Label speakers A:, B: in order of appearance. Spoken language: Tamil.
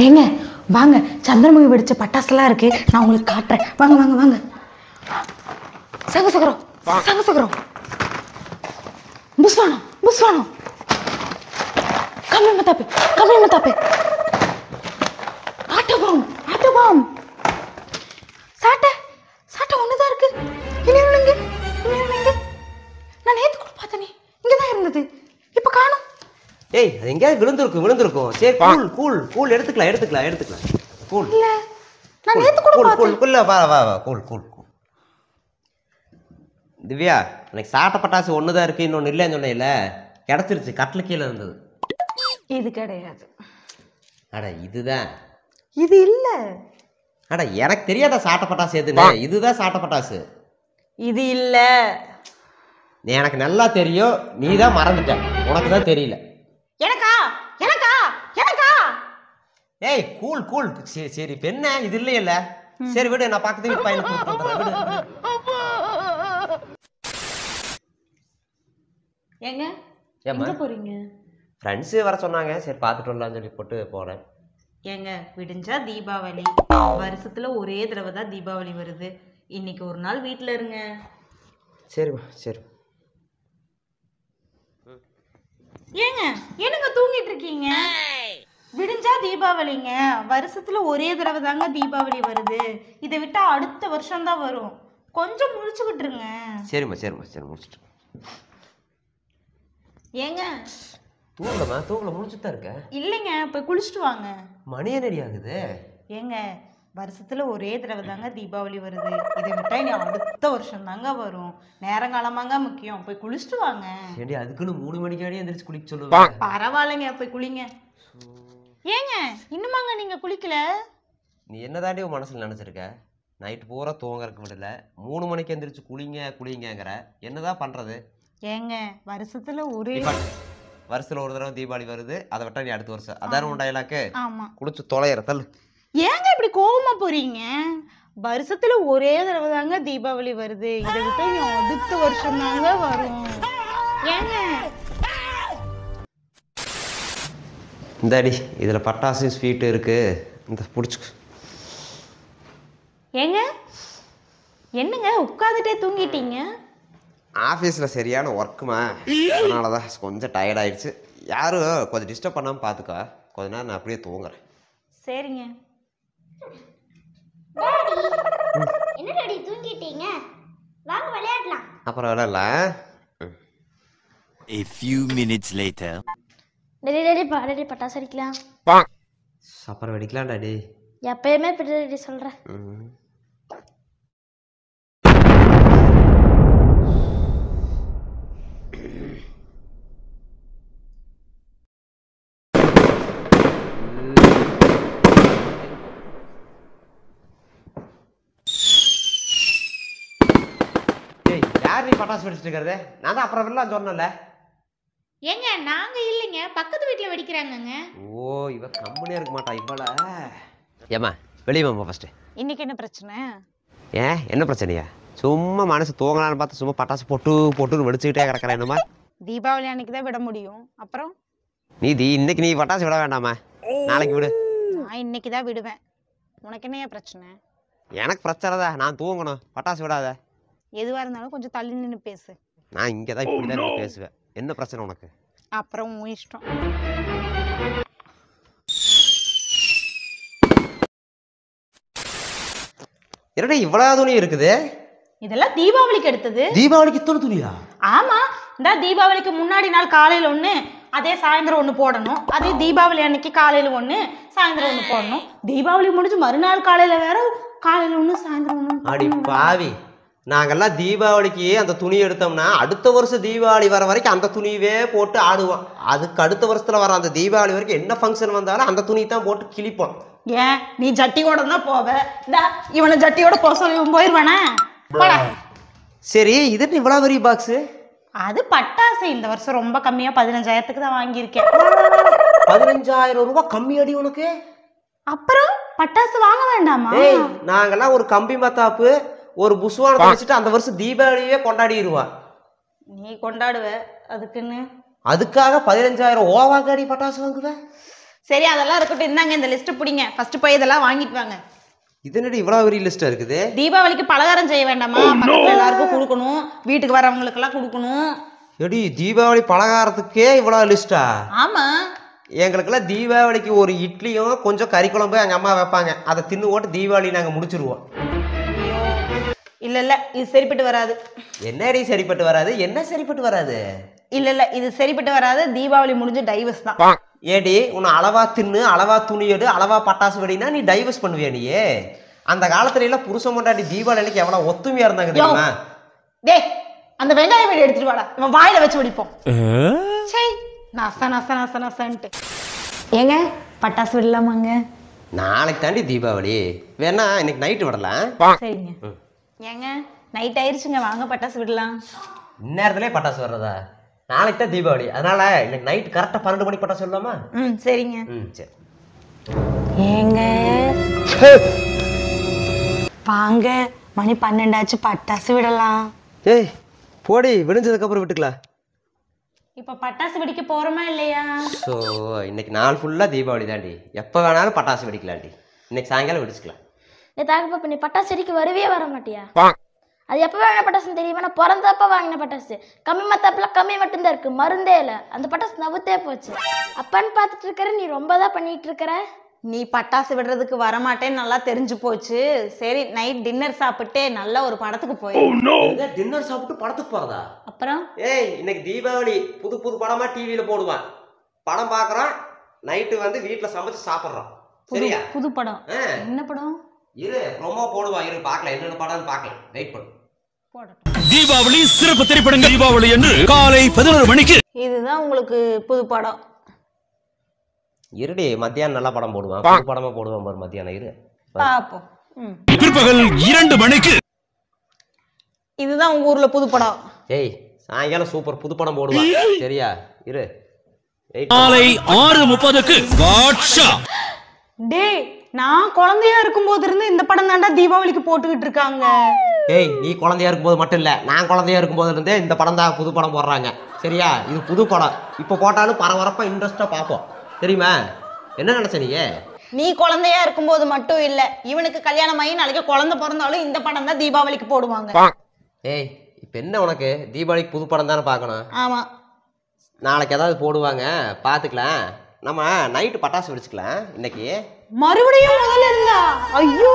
A: ஏங்க வாங்க, சந்திரமுகி வெடிச்ச பட்டாசுலாம் இருக்கு, நான் உங்களுக்கு காட்டுறேன். வாங்க வாங்க வாங்க. சகசகரம் சகசகரம், புஸ்வானம் புஸ்வானம், கம்மி மத்தாப்பு கம்மி மத்தாப்பு, ஆட்டோபாம் ஆட்டோபாம், சாட்டை சாட்டை ஒண்ணுதான் இருக்கு. இன்னொன்னுங்க இன்னொன்னுங்க, நான் நேத்து கூட பார்த்தனே, இங்கதான் இருந்தது, இப்ப காணோம்.
B: ஏய், அது எங்கேயாவது விழுந்திருக்கும். சரி, கூல் கூல் கூல், எடுத்துக்கலாம் கூல்.
A: இல்ல, நான் நேத்து கூட பார்த்தேன்.
B: கூல் வா வா வா, கூல் கூல் கூல். திவ்யா, எனக்கு சாட்ட பட்டாசு ஒன்று தான் இருக்குது, இன்னொன்று இல்லைன்னு சொன்னேன்ல, கிடச்சிருச்சு, கட்டில் கீழே இருந்தது.
A: இது கிடையாது.
B: அட இதுதான்.
A: இது இல்ல.
B: அட எனக்கு தெரியாதா சாட்ட பட்டாசு எதுன்னு? இதுதான் சாட்ட பட்டாசு.
A: இது இல்ல.
B: எனக்கு நல்லா தெரியும், நீ தான் மறந்துட்ட, உனக்கு தான் தெரியல.
A: எனக்கா எனக்கா எனக்கா?
B: ஏய் கூல் கூல், சரி சரி, பெண்ண இது இல்லையில்ல. சரி விடு, நான் பக்கத்து வீட்டு பையனை கூப்பிட்டு வந்துடுறேன்.
A: ஏங்க
B: ஏம்மா
A: எங்க போறீங்க?
B: ஃப்ரெண்ட்ஸு வர சொன்னாங்க, சரி பார்த்துட்டு வரலாம்னு சொல்லி போட்டு போகிறேன்.
C: ஏங்க விடிஞ்சா தீபாவளி, வருஷத்துல ஒரே தடவை தான் தீபாவளி வருது. இன்னைக்கு ஒரு நாள் வீட்டில் இருங்க.
B: சரிம்மா சரி.
C: ஏங்க என்னங்க தூங்கிட்டு இருக்கீங்க? விடிஞ்சா தீபாவளிங்க, வருஷத்துல ஒரே தடவை தாங்க தீபாவளி வருது. இதை விட்டா அடுத்த வருஷம் தான் வரும். கொஞ்சம் முழிச்சுக்கிட்டு இருங்க.
B: சரிம்மா சரி முடிச்சுட்டு.
C: ஏங்க
B: தூங்கல முடிச்சுட்டு தான் இருக்க.
C: இல்லைங்க, போய் குளிச்சுட்டு வாங்க.
B: மணி என்னடி ஆகுது?
C: ஏங்க வருஷத்துல ஒரே தடவை தாங்க தீபாவளி வருது. இதை விட்டா இனி அடுத்த வருஷம் தாங்க வரும். நேரங்காலமாங்க முக்கியம். போய் குளிச்சுட்டு வாங்க.
B: ஏண்டி அதுக்குன்னு 3 மணிக்காடி எந்திரிச்சு குளிக்க சொல்லுவேன்.
C: பரவாயில்லைங்க, போய் குளிங்க. ஏங்க இன்னுமாங்க நீங்க குளிக்கல?
B: நீ என்னதாண்டி உன் மனசுல நினைச்சிருக்க? நைட்டு பூரா தூங்கறதுக்கு விடல, 3 மணிக்கு எந்திரிச்சு குளிங்கங்கிற, என்னதான் பண்றது?
C: ஏங்க வருஷத்துல ஒரே
B: வருஷத்துல ஒரு தடவை தீபாவளி வருது, அதை விட்டா நீ அடுத்த வருஷம் அதான உன் டைலாக்கு.
C: ஆமா,
B: குளிச்சு தொலைகிற தள்ளு.
C: ஏங்க இப்படி கோவமா போறீங்க? வருஷத்துல ஒரே தடவை தாங்க தீபாவளி வருது. இதை விட்டு இனி அடுத்த வருஷம் தாங்க வரும். ஏங்க
B: இந்தாடி, இதுல பட்டாசு ஸ்வீட்டு இருக்கு, இந்த பிடிச்சிக்கு.
C: ஏங்க என்னங்க உட்காந்துட்டே தூங்கிட்டீங்க?
B: ஆஃபீஸில் சரியான ஒர்க்குமா, அதனால தான் கொஞ்சம் டயர்ட் ஆயிடுச்சு. யாரும் கொஞ்சம் டிஸ்டர்ப் பண்ணாமல் பார்த்துக்கோ, கொஞ்ச நேரம் நான் அப்படியே தூங்குறேன்.
C: சரிங்க.
D: என்ன டாடி தூங்கிட்டீங்க? வாங்க விளையாடலாம்.
B: அப்புறம் விளையாடலாம்.
E: A few minutes later.
D: Daddy பட்டாசு அடிக்கலாம்.
B: அப்புறம் வெடிக்கலாம் டாடி.
D: எப்பயுமே டாடி சொல்றேன்.
B: யார் நீ பட்டாசு வெடிச்சிட்டு இருக்கிறது? நான் தான் அப்புறம் வரலாம் சொன்னல.
C: ஏங்க நாங்க இல்லைங்க, பக்கத்து வீட்டுல வெடிக்கிறாங்கங்க.
B: ஓ, இவ கம்பெனியா இருக்க மாட்டா இவ்வளோ. ஏமா வெளியே வாமா ஃபர்ஸ்ட்.
C: இன்னைக்கு என்ன பிரச்சனை?
B: ஏன் என்ன பிரச்சனையா? சும்மா மனசு தூங்கலான்னு பார்த்து சும்மா பட்டாசு பொட்டுன்னு வெடிச்சுக்கிட்டே கிடக்கிறேன். என்னமா
C: தீபாவளி அன்னைக்கு தான் விட முடியும். அப்புறம்
B: இன்னைக்கு நீ பட்டாசு விட வேண்டாமா, நாளைக்கு விடு.
C: நான் இன்னைக்கு தான் விடுவேன். உனக்கு என்னையா பிரச்சனை?
B: எனக்கு பிரச்சனை தான், நான் தூங்கணும், பட்டாசு விடாத.
C: எதுவா இருந்தாலும் கொஞ்சம் தள்ளி நின்று பேசு.
B: நான் இங்கே தான் இப்படி தான் பேசுவேன். என்ன பிரச்சனை உனக்கு?
C: அப்புறம் உன் இஷ்டம்.
B: என்னடா இவ்வளவு துணி இருக்குது?
C: இதெல்லாம் தீபாவளிக்கு எடுத்தது.
B: தீபாவளிக்கு இத்தனை துணியா?
C: ஆமா, இந்த தீபாவளிக்கு முன்னாடி நாள் காலையில ஒண்ணு, அதே சாயந்தரம் ஒண்ணு போடணும். அதே தீபாவளி அன்னைக்கு காலையில ஒண்ணு, சாயந்தரம் ஒண்ணு போடணும். தீபாவளி முடிஞ்சு மறுநாள் காலையில வேற, காலையில ஒண்ணு சாயந்தரம் ஒண்ணு.
B: அடி பாவி, நாங்கெல்லாம் தீபாவளிக்கு அந்த துணி எடுத்தோம்னா அடுத்த வருஷம் தீபாவளி வர வரைக்கும் அந்த துணியவே போட்டு ஆடுவோம். அதுக்கு அடுத்த வருஷத்துல வர அந்த தீபாவளி வரைக்கும் என்ன ஃபங்க்ஷன் வந்தாலும் அந்த துணி தான் போட்டு கிழிப்போம்.
C: ஏன் நீ ஜட்டியோட தான் போவ? இவனை ஜட்டியோட போக சொல்லி போயிருவானே.
B: சரி, இது இவ்வளவு பெரிய பாக்ஸ்.
C: அது பட்டாசு. இந்த வருஷம் ரொம்ப கம்மியா 15,000க்கு தான் வாங்கியிருக்கேன்.
B: 15,000 ரூபாய் கம்மி அடி உனக்கு.
C: அப்புறம் பட்டாசு வாங்க வேண்டாமா?
B: நாங்கெல்லாம் ஒரு கம்பி மத்தாப்பு, ஒரு புஸ்வானத்தை வச்சுட்டு அந்த வருஷம் தீபாவளியே கொண்டாடிடுவா.
C: நீ கொண்டாடுவ அதுக்குன்னு?
B: அதுக்காக 15,000 ஓவாக்காடி பட்டாசு வாங்குவேன்.
C: சரி அதெல்லாம் இருக்கட்டும், இந்தாங்க இந்த லிஸ்ட் பிடிங்க. ஃபர்ஸ்ட் போய் இதெல்லாம் வாங்கிட்டு வாங்க.
B: இது என்னடி இவ்வளவு பெரிய லிஸ்டா இருக்குது?
C: தீபாவளிக்கு பலகாரம் செய்ய வேண்டாமா? பக்கத்துல எல்லாருக்கும் கொடுக்கணும், வீட்டுக்கு வரவங்களுக்கு எல்லாம் கொடுக்கணும்.
B: எடி தீபாவளி பலகாரத்துக்கே இவ்வளவு லிஸ்டா?
C: ஆமா,
B: எங்களுக்கெல்லாம் தீபாவளிக்கு ஒரு இட்லியும் கொஞ்சம் கறி குழம்பு எங்க அம்மா வைப்பாங்க, அதை தின்னு ஓட்டு தீபாவளி நாங்க முடிச்சிருவோம்.
C: இல்ல இல்ல இது சரிப்பட்டு வராது.
B: என்னடி சரிப்பட்டு வராது? என்ன சரிப்பட்டு வராது?
C: இல்ல இல்ல இது சரிப்பட்டு வராது. தீபாவளி முடிஞ்சு டைவர்ஸ் தான்.
B: ஏடி உன்னை அளவா தின்னு அளவா துணி எடு அளவா பட்டாசு வெடினா நீ டைவர்ஸ் பண்ணுவியா? நீயே அந்த காலத்துல எல்லாம் புருஷன் முன்னாடி தீபாவளி அன்னைக்கு எவ்வளவு ஒத்துமையா இருந்தாங்க தெரியுமா?
C: டேய் அந்த வெங்காய வெடி எடுத்துட்டு வாடா, இவன் வாயில வச்சு வெடிப்போம். சரி நச நச நச நசன்ட்டு. ஏங்க பட்டாசு விடலாமாங்க?
B: நாளைக்கு தாண்டி தீபாவளி, வேணா இன்னைக்கு நைட்டு விடலாம்.
C: சரிங்க. ஏங்க நைட் ஆயிருச்சுங்க, வாங்க பட்டாசு விடலாம்.
B: இந்நேரத்துலேயே பட்டாசு வர்றதா? நாளைக்கு தான் தீபாவளி, அதனால இன்னைக்கு நைட் கரெக்டாக 12 மணிக்கு பட்டாசு விடலாமா?
C: சரிங்க.
B: சரி.
C: ஏங்க வாங்க, மணி 12 ஆச்சு, பட்டாசு விடலாம்.
B: ஏய் போடி, விடிஞ்சதுக்கப்புறம் விட்டுக்கலாம்.
C: இப்ப பட்டாசு வெடிக்க போறோமா இல்லையா?
B: ஸோ இன்னைக்கு நாள் ஃபுல்லாக தீபாவளி தாண்டி, எப்போ வேணாலும் பட்டாசு வெடிக்கலாண்டி. இன்னைக்கு சாயங்காலம் வெடிச்சுக்கலாம்.
D: தாக்கு நீ பட்டாசு அடிக்க வரவே வர மாட்டியா? அது எப்போ வாங்கின பட்டாசுன்னு தெரியுமா? நான் பிறந்தப்ப வாங்கின பட்டாசு. கம்மி மத்தாப்புலாம் கம்மி மட்டும்தான் இருக்கு, மருந்தே இல்லை. அந்த பட்டாசு நவுத்தே போச்சு. அப்பான்னு பார்த்துட்டு இருக்கிற, நீ ரொம்ப தான் பண்ணிட்டு இருக்கிற.
C: நீ பட்டாசு விடுறதுக்கு வரமாட்டேன்னு நல்லா தெரிஞ்சு போச்சு. சரி நைட் டின்னர் சாப்பிட்டு நல்ல ஒரு படத்துக்கு போய்.
B: டின்னர் சாப்பிட்டு படத்துக்கு போறதா?
C: அப்புறம்
B: ஏய் இன்னைக்கு தீபாவளி, புது புது படமா டிவியில போடுவான், படம் பார்க்குறோம், நைட்டு வந்து வீட்டில் சமைச்சு சாப்பிட்றோம். சரியா?
C: புது படம்? என்ன படம்?
B: இரு ப்ரோமோ போடுவான், இரு பார்க்கலாம் என்னென்ன படம்னு பார்க்கலாம், வெயிட் பண்ணு.
E: தீபாவளி சிறப்பு திரைப்படங்கள் தீபாவளி என்று காலை 11 மணிக்கு.
C: இதுதான் உங்களுக்கு புது படம்.
B: இருடி மத்தியானம் நல்ல படம் போடுவான், புது படமா போடுவான் பாரு மத்தியானம். இரு
C: பாப்போம்.
E: பிற்பகல் 2 மணிக்கு.
C: இதுதான் உங்க ஊர்ல புது படம்.
B: ஏய் சாயங்காலம் சூப்பர் புது படம் போடுவான். சரியா? இரு
E: காலை 6:30க்கு வாட்ஷா.
C: டேய் நான் குழந்தையா இருக்கும்போது இருந்து இந்த படம் தாண்டா தீபாவளிக்கு போட்டுக்கிட்டு இருக்காங்க.
B: ஏய் நீ குழந்தையா இருக்கும்போது மட்டும் இல்ல, நான் குழந்தையா இருக்கும்போது இருந்தே இந்த படம் தான் புது படம் போடுறாங்க. சரியா? இது புது படம், இப்போ போட்டாலும் பரபரப்பா இன்ட்ரெஸ்டா பார்ப்போம். தெரியுமா? என்ன நினைச்ச
C: நீ குழந்தையா இருக்கும்போது மட்டும் இல்ல, இவனுக்கு கல்யாணம் ஆகி நாளைக்கு குழந்தை பிறந்தாலும் இந்த படம் தான் தீபாவளிக்கு போடுவாங்க.
B: ஏய் இப்போ என்ன உனக்கு தீபாவளிக்கு புது படம் தானே பார்க்கணும்?
C: ஆமா.
B: நாளைக்கு ஏதாவது போடுவாங்க பார்த்துக்கலாம். நம்ம நைட்டு பட்டாசு வெடிச்சுக்கலாம் இன்னைக்கு.
C: மறுபடியும் முதல்ல இருந்தா? ஐயோ